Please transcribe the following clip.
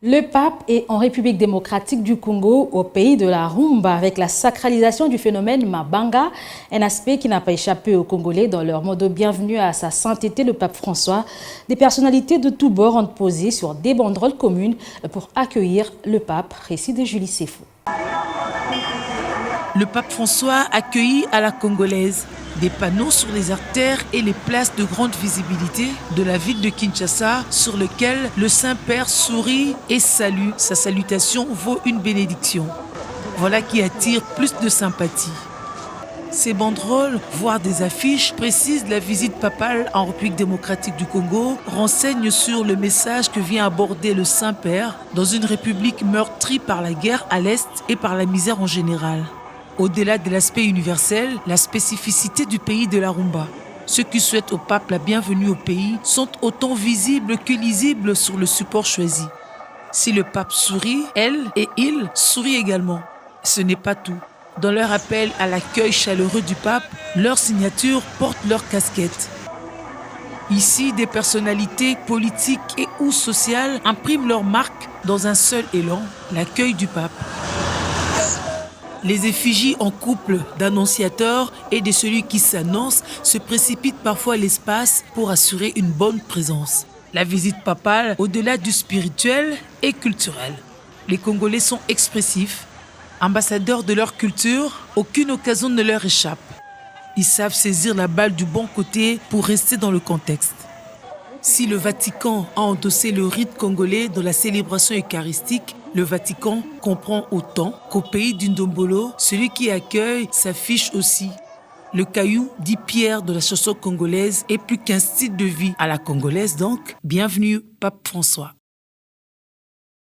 Le pape est en République démocratique du Congo, au pays de la rumba, avec la sacralisation du phénomène Mabanga, un aspect qui n'a pas échappé aux Congolais dans leur mot de bienvenue à sa sainteté, le pape François. Des personnalités de tous bords ont posé sur des banderoles communes pour accueillir le pape. Récit de Julie Sefo. Le pape François accueilli à la congolaise. Des panneaux sur les artères et les places de grande visibilité de la ville de Kinshasa sur lesquels le Saint-Père sourit et salue. Sa salutation vaut une bénédiction. Voilà qui attire plus de sympathie. Ces banderoles, voire des affiches, précisent la visite papale en République démocratique du Congo, renseignent sur le message que vient aborder le Saint-Père dans une république meurtrie par la guerre à l'Est et par la misère en général. Au-delà de l'aspect universel, la spécificité du pays de la rumba. Ceux qui souhaitent au pape la bienvenue au pays sont autant visibles que lisibles sur le support choisi. Si le pape sourit, elle et il sourient également. Ce n'est pas tout. Dans leur appel à l'accueil chaleureux du pape, leur signature porte leur casquette. Ici, des personnalités politiques et ou sociales impriment leur marque dans un seul élan, l'accueil du pape. Les effigies en couple d'annonciateurs et de celui qui s'annonce se précipitent parfois à l'espace pour assurer une bonne présence. La visite papale, au-delà du spirituel, est culturelle. Les Congolais sont expressifs, ambassadeurs de leur culture, aucune occasion ne leur échappe. Ils savent saisir la balle du bon côté pour rester dans le contexte. Si le Vatican a endossé le rite congolais dans la célébration eucharistique, le Vatican comprend autant qu'au pays d'Indombolo, celui qui accueille s'affiche aussi. Le caillou, dit pierre de la chanson congolaise, est plus qu'un style de vie à la congolaise donc. Bienvenue, Pape François.